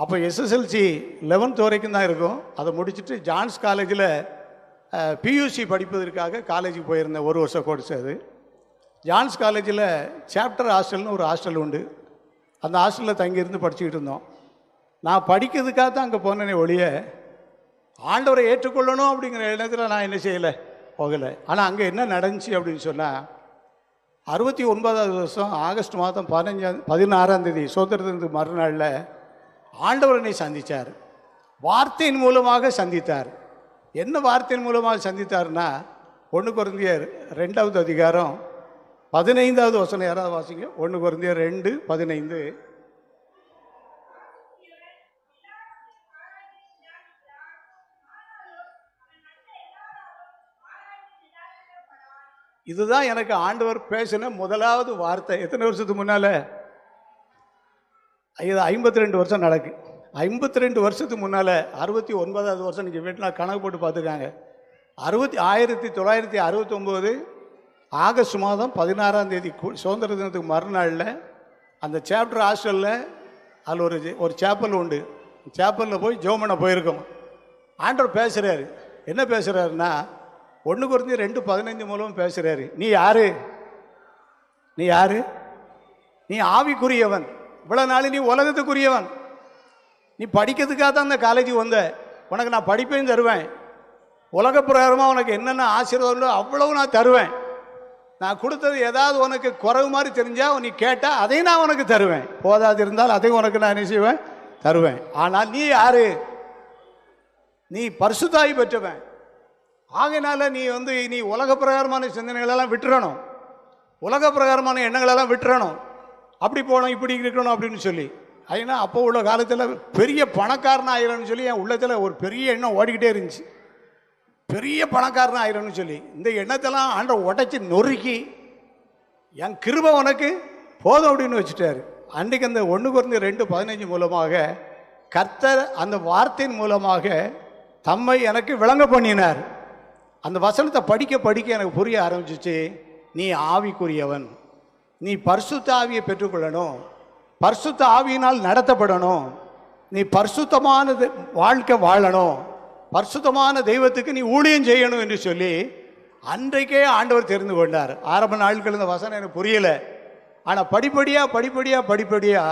அப்போ எஸ்எஸ்எல்சி 11th வரைக்கும் தான் இருக்கும். அதை முடிச்சுட்டு ஜான்ஸ் காலேஜில் பியூசி படிப்பதற்காக காலேஜுக்கு போயிருந்தேன். 1 வருஷம் கோர்ஸ் அது. ஜான்ஸ் காலேஜில் சாப்டர் ஹாஸ்டல்னு ஒரு ஹாஸ்டல் உண்டு. அந்த ஹாஸ்டலில் தங்கியிருந்து படிச்சுக்கிட்டு இருந்தோம். நான் படிக்கிறதுக்காக தான் அங்கே போனேனே ஒழிய ஆண்டவரை ஏற்றுக்கொள்ளணும் அப்படிங்கிற இடத்துல நான் என்ன செய்யலை, போகலை. ஆனால் அங்கே என்ன நடந்துச்சு அப்படின்னு சொன்னால் 69வது வருஷம் ஆகஸ்ட் மாதம் 16ஆம் தேதி சுதந்திரத்துக்கு மறுநாளில் ஆண்டவர் என்னை சந்தித்தார். வார்த்தையின் மூலமாக சந்தித்தார். என்ன வார்த்தையின் மூலமாக சந்தித்தார்னா 1 கொரிந்தியர் 2வது அதிகாரம் 15வது வசனம் யாராவது வாசிங்க. 1 கொரிந்தியர் 2:15. இதுதான் எனக்கு ஆண்டவர் பேசின முதலாவது வார்த்தை. எத்தனை வருஷத்துக்கு முன்னால்? இது 52 வருஷம் நடக்கு. 52 வருஷத்துக்கு முன்னால் 69வது வருஷம் நீங்கள் வீட்டில் கணக்கு போட்டு பார்த்துக்காங்க. 1969 ஆகஸ்ட் மாதம் 16ஆம் தேதி சுதந்திர தினத்துக்கு மறுநாளில் அந்த சாப்டர் ஹாஸ்டலில் அதில் ஒரு சேப்பல் உண்டு. சேப்பலில் போய் ஜெபம் பண்ண போயிருக்கோம். ஆண்டவர் பேசுகிறாரு. என்ன பேசுகிறாருன்னா 1 கொரிந்தியர் 2:15 மூலம் பேசுகிறாரு. நீ யாரு? நீ யாரு? நீ ஆவிக்குரியவன். இவ்வளோ நாள் நீ உலகத்துக்குரியவன். நீ படிக்கிறதுக்காக தான் அந்த காலேஜுக்கு வந்த. உனக்கு நான் படிப்பையும் தருவேன். உலக பிரகாரமாக உனக்கு என்னென்ன ஆசீர்வாதம் அவ்வளவு நான் தருவேன். நான் கொடுத்தது ஏதாவது உனக்கு குறைவு மாதிரி தெரிஞ்சா நீ கேட்டா அதையும் நான் உனக்கு தருவேன், போதாது இருந்தால் அதையும் உனக்கு நான் என்ன செய்வேன், தருவேன். ஆனால் நீ யாரு? நீ பரிசுத்தாவி பெற்றவன். ஆகையினால நீ உலக பிரகாரமான சிந்தனைகளெல்லாம் விட்டுறணும், உலக பிரகாரமான எண்ணங்களெல்லாம் விட்டுறணும். அப்படி போகணும், இப்படி இருக்கணும் அப்படின்னு சொல்லி. ஏன்னா அப்போ உள்ள காலத்தில் பெரிய பணக்காரன் ஆயிரம்னு சொல்லி என் உள்ளத்தில் ஒரு பெரிய எண்ணம் ஓடிக்கிட்டே இருந்துச்சு, பெரிய பணக்காரன் ஆயிரம்னு சொல்லி. இந்த எண்ணத்தெல்லாம் ஆண்டவர் உடைச்சி நொறுக்கி என் கிருபை உனக்கு போதும் அப்படின்னு வச்சுட்டாரு. அன்றைக்கு அந்த 1 Corinthians 2:15 மூலமாக கர்த்தர் அந்த வார்த்தையின் மூலமாக தம்மை எனக்கு விளங்க பண்ணினார். அந்த வசனத்தை படிக்க படிக்க எனக்கு புரிய ஆரம்பிச்சிச்சு. நீ ஆவிக்குரியவன், நீ பரிசுத்த ஆவியை பெற்றுக்கொள்ளணும், பரிசுத்த ஆவியினால் நடத்தப்படணும், நீ பரிசுத்தமான வாழ்க்கை வாழணும், பரிசுத்தமான தெய்வத்துக்கு நீ ஊழியம் செய்யணும் என்று சொல்லி அன்றைக்கே ஆண்டவர் தெரிந்து கொண்டார். ஆரம்ப நாட்கள் இந்த வசனம் எனக்கு புரியலை. ஆனால் படிப்படியாக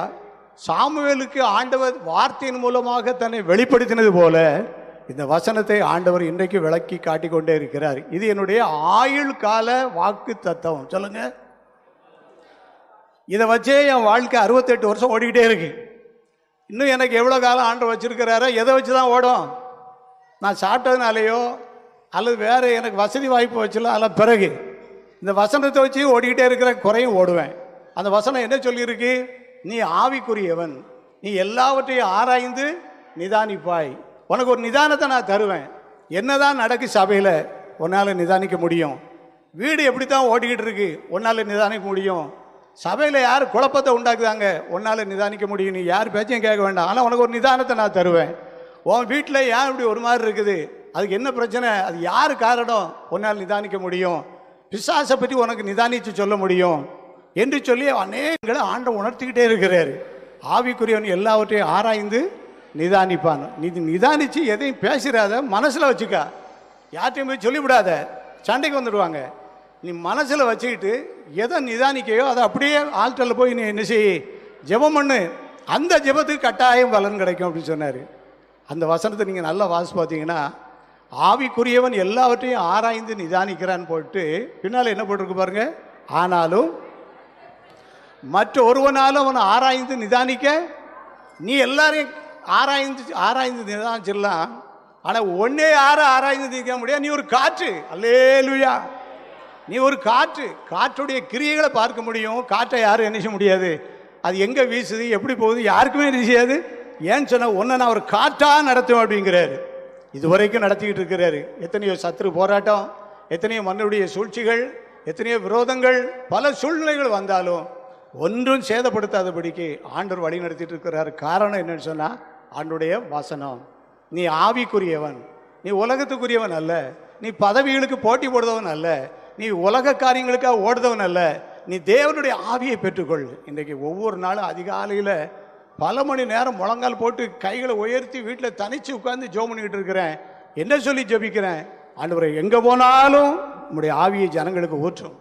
சாமுவேலுக்கு ஆண்டவர் வார்த்தையின் மூலமாக தன்னை வெளிப்படுத்தினது போல இந்த வசனத்தை ஆண்டவர் இன்றைக்கு விளக்கி காட்டிக்கொண்டே இருக்கிறார். இது என்னுடைய ஆயுள் கால வாக்கு தத்துவம். சொல்லுங்க, இதை வச்சே என் வாழ்க்கை 68 வருஷம் ஓடிக்கிட்டே இருக்கு. இன்னும் எனக்கு எவ்வளோ காலம் ஆண்டவர் வச்சிருக்கிறாரோ எதை வச்சு தான் ஓடும்? நான் சாப்பிட்டதுனாலேயோ அல்லது வேறு எனக்கு வசதி வாய்ப்பு வச்சுலாம் அதெல்லாம் பிறகு இந்த வசனத்தை வச்சு ஓடிக்கிட்டே இருக்கிற குறையும் ஓடுவேன். அந்த வசனம் என்ன சொல்லியிருக்கு? நீ ஆவிக்குரியவன், நீ எல்லாவற்றையும் ஆராய்ந்து நிதானிப்பாய், உனக்கு ஒரு நிதானத்தை நான் தருவேன். என்னதான் நடக்கு சபையில் உன்னால் நிதானிக்க முடியும்? வீடு எப்படி தான் ஓடிக்கிட்டு இருக்கு உன்னால் நிதானிக்க முடியும்? சபையில் யார் குழப்பத்தை உண்டாக்குதாங்க உன்னால் நிதானிக்க முடியும்? நீ யார் பேச்சையும் கேட்க வேண்டாம், ஆனால் உனக்கு ஒரு நிதானத்தை நான் தருவேன். உன் வீட்டில் ஏன் இப்படி ஒரு மாதிரி இருக்குது, அதுக்கு என்ன பிரச்சனை, அது யார் காரணம், உன்னால் நிதானிக்க முடியும். பிசாசை பற்றி உனக்கு நிதானித்து சொல்ல முடியும் என்று சொல்லி அநேகங்களை ஆண்டவர் உணர்த்திக்கிட்டே இருக்கிறார். ஆவிக்குரியவன் எல்லாவற்றையும் ஆராய்ந்து நிதானிப்பான். நீ நிதானித்து எதையும் பேசுகிறாத, மனசில் வச்சுக்கா, யார்ட்டையும் போய் சொல்லிவிடாத, சண்டைக்கு வந்துடுவாங்க. நீ மனசில் வச்சுக்கிட்டு எதை நிதானிக்கையோ அதை அப்படியே ஆல்டரில் போய் நீ என்ன செய், ஜெபம் பண்ணு, அந்த ஜெபத்துக்கு கட்டாயம் பலன் கிடைக்கும் அப்படின்னு சொன்னார். அந்த வசனத்தை நீங்கள் நல்லா வாசி பார்த்தீங்கன்னா, ஆவிக்குரியவன் எல்லாவற்றையும் ஆராய்ந்து நிதானிக்கிறான்னு போட்டு பின்னால் என்ன போட்டிருக்கு பாருங்க, ஆனாலும் மற்ற ஒருவனாலும் அவனை ஆராய்ந்து நிதானிக்க, நீ எல்லாரையும் ஆராய்ந்து நிதானிச்சிடலாம், ஆனால் ஒன்னே யாரும் ஆராய்ந்து நிற்க முடியாது. நீ ஒரு காற்று, அல்லேலூயா, நீ ஒரு காற்று, காற்றுடைய கிரியைகளை பார்க்க முடியும். காற்றை யாரும் என்ன செய்ய முடியாது, அது எங்கே வீசுது எப்படி போகுது யாருக்குமே தெரியாது. ஏன்னு சொன்ன உன்னை நான் ஒரு காற்றாக நடத்துவேன் அப்படிங்கிறாரு. இதுவரைக்கும் நடத்திக்கிட்டு இருக்கிறாரு. எத்தனையோ சத்ரு போராட்டம், எத்தனையோ மண்ணுடைய சூழ்ச்சிகள், எத்தனையோ விரோதங்கள், பல சூழ்நிலைகள் வந்தாலும் ஒன்றும் சேதப்படுத்தாதபடிக்கு ஆண்டவர் வழி நடத்திட்டு இருக்கிறார். காரணம் என்னன்னு சொன்னால் ஆண்டுடைய வசனம். நீ ஆவிக்குரியவன், நீ உலகத்துக்குரியவன் அல்ல, நீ பதவிகளுக்கு போட்டி போடுறவன் அல்ல, நீ உலக காரியங்களுக்காக ஓடுதவன் அல்ல, நீ தேவனுடைய ஆவியை பெற்றுக்கொள். இன்றைக்கு ஒவ்வொரு நாளும் அதிகாலையில் பல மணி நேரம் முழங்கால் போட்டு கைகளை உயர்த்தி வீட்டில் தனித்து உட்கார்ந்து ஜெபம் பண்ணிக்கிட்டு இருக்கிறேன். என்ன சொல்லி ஜெபிக்கிறேன்? ஆண்டவரே, எங்கே போனாலும் உம்முடைய ஆவியை ஜனங்களுக்கு ஊற்றும்,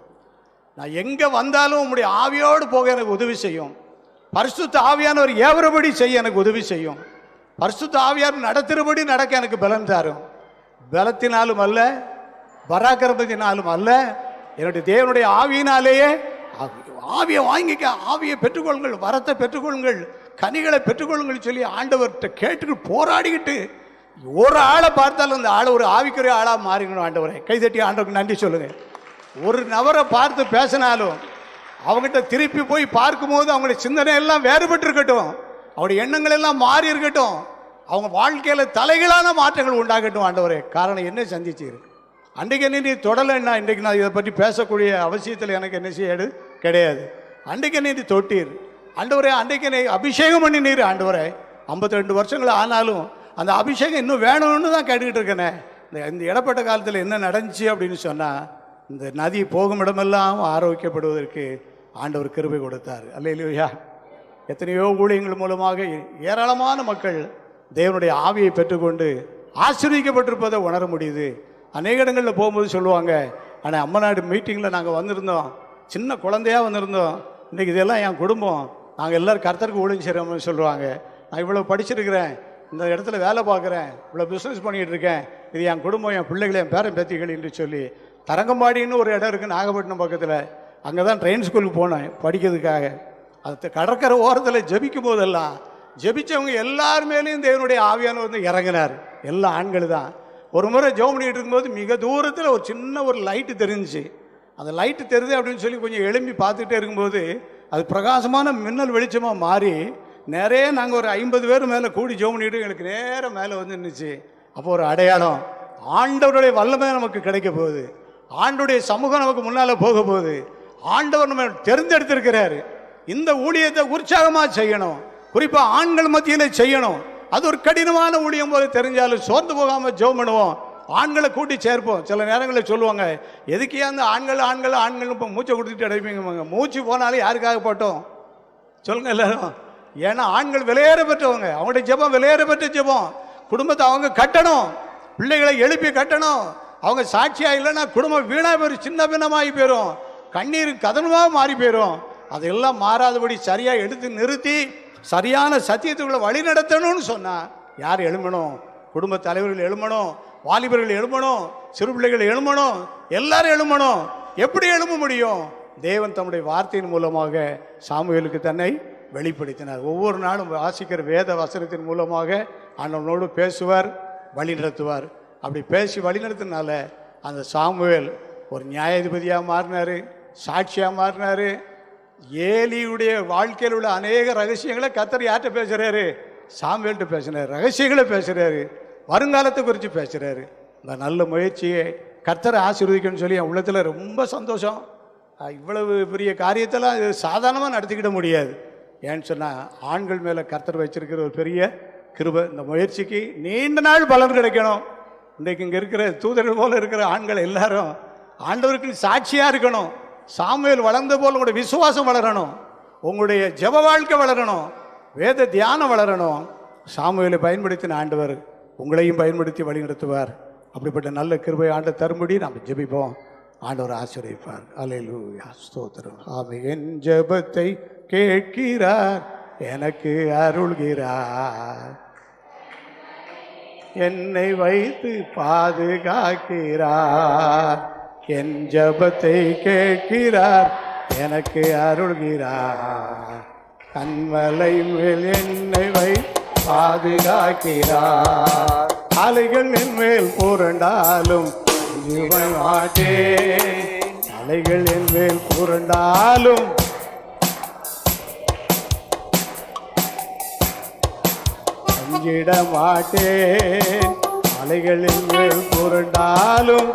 நான் எங்கே வந்தாலும் உம்முடைய ஆவியோடு போக எனக்கு உதவி செய்யும், பரிசுத்த ஆவியானவர் ஏவரபடி செய்ய எனக்கு உதவி செய்யும், பரிசுத்த ஆவியார் நடத்துகிறபடி நடக்க எனக்கு பலன் தாரும். பலத்தினாலும் அல்ல, பராக்கிரமத்தினாலும் அல்ல, என்னுடைய தேவனுடைய ஆவியினாலேயே. ஆவியை வாங்கிக்க, ஆவியை பெற்றுக்கொள்ளுங்கள், வரத்தை பெற்றுக்கொள்ளுங்கள், கனிகளை பெற்றுக்கொள்ளுங்கள் சொல்லி ஆண்டவர்கிட்ட கேட்டுக்கிட்டு போராடிக்கிட்டு ஒரு ஆளை பார்த்தாலும் அந்த ஆளை ஒரு ஆவிக்குரிய ஆளாக மாறிக்கணும். ஆண்டவரை கைதட்டி ஆண்டவருக்கு நன்றி சொல்லுங்க. ஒரு நபரை பார்த்து பேசினாலும் அவங்ககிட்ட திருப்பி போய் பார்க்கும்போது அவங்களுடைய சிந்தனை எல்லாம் வேறுபட்டு இருக்கட்டும், அவருடைய எண்ணங்கள் எல்லாம் மாறி இருக்கட்டும், அவங்க வாழ்க்கையில் தலைகளான மாற்றங்கள் உண்டாகட்டும். ஆண்டவரே, காரணம் என்ன சந்திச்சீர்? அன்றைக்கு என்ன நீ தொடலைன்னா இன்றைக்கு நான் இதை பற்றி பேசக்கூடிய அவசியத்தில் எனக்கு என்ன செய்யாது கிடையாது. அன்றைக்கு நீ தொட்டீர் ஆண்டவரே, அன்றைக்கு நீ அபிஷேகம் பண்ணினீர் ஆண்டவரே. 52 வருஷங்கள் ஆனாலும் அந்த அபிஷேகம் இன்னும் வேணும்னு தான் கேட்டுக்கிட்டு இருக்கேனே. இந்த இடப்பட்ட காலத்தில் என்ன நடந்துச்சு அப்படின்னு சொன்னால், இந்த நதி போகும் இடமெல்லாம் ஆரோக்கியப்படுவதற்கு ஆண்டவர் கிருபை கொடுத்தார். அல்லேலூயா. எத்தனையோ ஊழியங்கள் மூலமாக ஏராளமான மக்கள் தேவனுடைய ஆவியை பெற்றுக்கொண்டு ஆசீர்வதிக்கப்பட்டிருப்பதை உணர முடியுது. அநேக இடங்களில் போகும்போது சொல்லுவாங்க, ஆனால் அம்மநாடு மீட்டிங்கில் நாங்கள் வந்திருந்தோம், சின்ன குழந்தையாக வந்திருந்தோம், இன்றைக்கி இதெல்லாம் என் குடும்பம், நாங்கள் எல்லோரும் கர்த்தருக்கு ஊழியம் செய்கிறோம்னு சொல்லுவாங்க. நான் இவ்வளோ படிச்சிருக்கிறேன், இந்த இடத்துல வேலை பார்க்குறேன், இவ்வளோ பிஸ்னஸ் பண்ணிகிட்டு இருக்கேன், இது என் குடும்பம், என் பிள்ளைகள், என் பேரன் பேத்திகள் என்று சொல்லி தரங்கம்பாடின்னு ஒரு இடம் இருக்குது நாகப்பட்டினம் பக்கத்தில். அங்கே தான் ட்ரெயின் ஸ்கூலுக்கு போனேன் படிக்கிறதுக்காக. அது கடற்கரை ஓரத்தில் ஜபிக்கும் போதெல்லாம் ஜபிச்சவங்க எல்லாருமேலேயும் தேவனுடைய ஆவியானவர் வந்து இறங்கினார். எல்லா ஆண்கள் தான். ஒரு முறை ஜெபம் பண்ணிகிட்டு இருக்கும்போது மிக தூரத்தில் ஒரு சின்ன ஒரு லைட்டு தெரிஞ்சிச்சு. அந்த லைட்டு தெரியுது அப்படின்னு சொல்லி கொஞ்சம் எழும்பி பார்த்துக்கிட்டே இருக்கும்போது அது பிரகாசமான மின்னல் வெளிச்சமாக மாறி நிறைய நாங்கள் ஒரு 50 பேர் மேலே கூடி ஜெபம் பண்ணிட்டு எங்களுக்கு நேரம் மேலே வந்து நின்றுச்சு. அப்போ ஒரு அடையாளம், ஆண்டவருடைய வல்லமை நமக்கு கிடைக்க போகுது, ஆண்டவருடைய சமூகம் நமக்கு முன்னால் போக போகுது, ஆண்டவர் நம்ம தெரிந்தெடுத்திருக்கிறாரு. இந்த ஊழியத்தை உற்சாகமாக செய்யணும், குறிப்பாக ஆண்கள் மத்தியில் செய்யணும். அது ஒரு கடினமான ஊழியம் போது தெரிஞ்சாலும் சோர்ந்து போகாமல் ஜெபம் பண்ணுவோம், ஆண்களை கூட்டி சேர்ப்போம். சில நேரங்களில் சொல்லுவாங்க, எதுக்கே அந்த ஆண்கள் இப்போ மூச்சை கொடுத்துட்டு அடைப்பீங்க. மூச்சு போனாலும் யாருக்காக போட்டோம் சொல்லுங்க எல்லாரும். ஏன்னா ஆண்கள் விலையேற பெற்றவங்க, அவங்களுடைய ஜெபம் விலையேற பெற்ற ஜெபம். குடும்பத்தை அவங்க கட்டணும், பிள்ளைகளை எழுப்பி கட்டணும். அவங்க சாட்சியா இல்லைன்னா குடும்பம் வீணா போயிடும், சின்ன பின்னமாகி போயிடும், கண்ணீர் கதனமாக மாறி போயிடும். அதெல்லாம் மாறாதபடி சரியாக எடுத்து நிறுத்தி சரியான சத்தியத்துக்குள்ள வழி நடத்தணும்னு சொன்னால் யார் எழும்பணும்? குடும்ப தலைவர்கள் எழும்பணும், வாலிபர்கள் எழும்பணும், சிறு பிள்ளைகள் எழும்பணும், எல்லாரும் எழும்பணும். எப்படி எழும்ப முடியும்? தேவன் தம்முடைய வார்த்தையின் மூலமாக சாமுவேலுக்கு தன்னை வெளிப்படுத்தினார். ஒவ்வொரு நாளும் வாசிக்கிற வேத வசனத்தின் மூலமாக ஆண்டவனோடு பேசுவார், வழி நடத்துவார். அப்படி பேசி வழி நடத்தினால அந்த சாமுவேல் ஒரு நியாயாதிபதியாக மாறினார், சாட்சியாக மாறினார். ஏலியுடைய வாழ்க்கையில் உள்ள அநேக ரகசியங்களை கர்த்தர் யார்கிட்ட பேசுகிறாரு? சாமுவேல்கிட்ட பேசுகிறார். ரகசியங்களை பேசுகிறாரு, வருங்காலத்தை குறித்து பேசுகிறாரு. இந்த நல்ல முயற்சியை கர்த்தரை ஆசீர்வதிக்கணும்னு சொல்லி என் உள்ளத்தில் ரொம்ப சந்தோஷம். இவ்வளவு பெரிய காரியத்தெல்லாம் சாதாரணமாக நடத்திக்கிட முடியாது. ஏன்னு சொன்னால் ஆண்கள் மேலே கர்த்தர் வச்சிருக்கிற ஒரு பெரிய கிருபை. இந்த முயற்சிக்கு நீண்ட நாள் பலன் கிடைக்கணும். இன்றைக்கு இங்கே இருக்கிற தூதர்கள் போல் இருக்கிற ஆண்கள் எல்லாரும் ஆண்டவருக்கு சாட்சியாக இருக்கணும். சாமுவேல் வளர்ந்த போல் உங்களுடைய விசுவாசம் வளரணும், உங்களுடைய ஜெப வாழ்க்கை வளரணும், வேத தியானம் வளரணும். சாமுவேலை பயன்படுத்தின ஆண்டவர் உங்களையும் பயன்படுத்தி வழி நடத்துவார். அப்படிப்பட்ட நல்ல கிருபை ஆண்டு தரும்படி நாம் ஜெபிப்போம். ஆண்டவர் ஆசீர்வதிப்பார். அல்லேலூயா, ஸ்தோத்திரம். ஆமென். என் ஜெபத்தை கேட்கிறார், எனக்கு அருள்கிறார், என்னை வைத்து பாதுகாக்கிறார். என் ஜெபத்தை கேட்கிறார், எனக்கு அருள்கிறார், கண்மலை மேல் என்னை வைத்து பாதுகாக்கிறார். அலைகள் என் மேல் புரண்டாலும் மாட்டேன், அலைகள் என் மேல் புரண்டாலும் அஞ்சிட மாட்டேன், அலைகள் என் மேல் புரண்டாலும்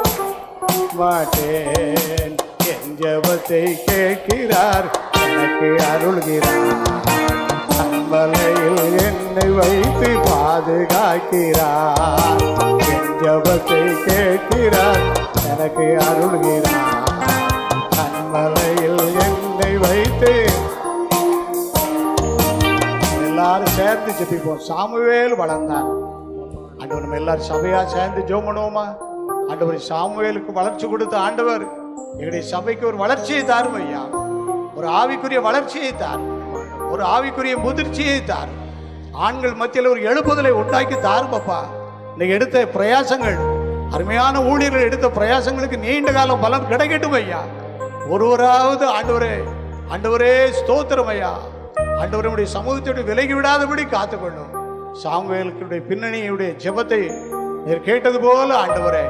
மாட்டேன். என் ஜெபத்தை கேட்கிறார், எனக்கு அருள்கிறார், கண்மலையில் என்னை வைத்து பாதுகாக்கிறார். என் ஜெபத்தை கேட்கிறார், எனக்கு அருள்கிறார், கண்மலையில் என்னை வைத்து. எல்லாரும் சேர்ந்து ஜெபிப்போம். சாமுவேல் வளர்ந்தான். ஆண்டவர் நம்ம எல்லாரும் சபையா சேர்ந்து ஜெபம் பண்ணுவோமா? ஆண்டவர் சாமுவேலுக்கு வளர்ச்சி கொடுத்த ஆண்டவர் எங்களுடைய சபைக்கு ஒரு வளர்ச்சியை தாரும் ஐயா. ஒரு ஆவிக்குரிய வளர்ச்சியை தார், ஒரு ஆவிக்குரிய முதிர்ச்சியை தார். ஆண்கள் மத்தியில் ஒரு எழுப்புதலை உண்டாக்கி தாருப்பா. இன்னைக்கு எடுத்த பிரயாசங்கள், அருமையான ஊழியர்கள் எடுத்த பிரயாசங்களுக்கு நீண்ட காலம் பலன் கிடைக்கட்டும் ஐயா. ஒருவராவது ஆண்டவரே, ஆண்டவரே ஸ்தோத்திரம் ஐயா, ஆண்டவருடைய சமூகத்தோடு விலகி விடாதபடி காத்துக்கொள்ளும். சாமுவேலுடைய பின்னணியுடைய ஜெபத்தை நீர் கேட்டது போல ஆண்டவரே,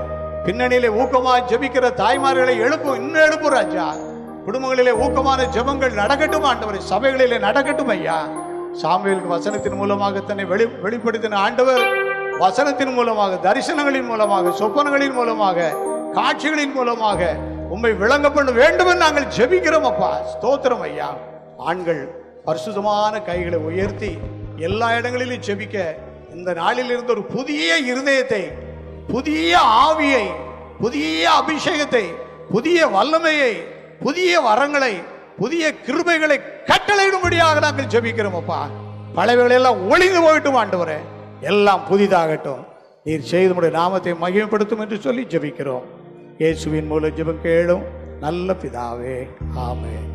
பின்னணியிலே ஊக்கமாக ஜெபிக்கிற தாய்மார்களை எழுப்பும், இன்னும் எழுப்பும் ராஜா. குடும்பங்களிலே ஊக்கமான ஜெபங்கள் நடக்கட்டும் ஆண்டவரே, சபைகளிலே நடக்கட்டும் ஐயா. சாமுவேலுக்கு வசனத்தின் மூலமாக தன்னை வெளிப்படுத்தின ஆண்டவர் வசனத்தின் மூலமாக, தரிசனங்களின் மூலமாக, சொப்பனங்களின் மூலமாக, காட்சிகளின் மூலமாக உம்மை விளங்க பண்ண வேண்டும் என்று நாங்கள் ஜெபிக்கிறோம் அப்பா. ஸ்தோத்திரம் ஐயா. ஆண்கள் பரிசுத்தமான கைகளை உயர்த்தி எல்லா இடங்களிலும் ஜெபிக்க இந்த நாளில் இருந்து ஒரு புதிய இருதயத்தை, புதிய ஆவியை, புதிய அபிஷேகத்தை, புதிய வல்லமையை, புதிய வரங்களை, புதிய கிருபைகளை கட்டளையிடும்படியாக நாங்கள் ஜெபிக்கிறோம் அப்பா. பழையவைகள் எல்லாம் ஒளிந்து போயிட்டும் ஆண்டவரே, எல்லாம் புதிதாகட்டும். நீர் செய்து உம்முடைய நாமத்தை மகிமைப்படுத்தும் என்று சொல்லி ஜெபிக்கிறோம். இயேசுவின் மூலம் ஜெபம் கேளும் நல்ல பிதாவே, ஆமென்.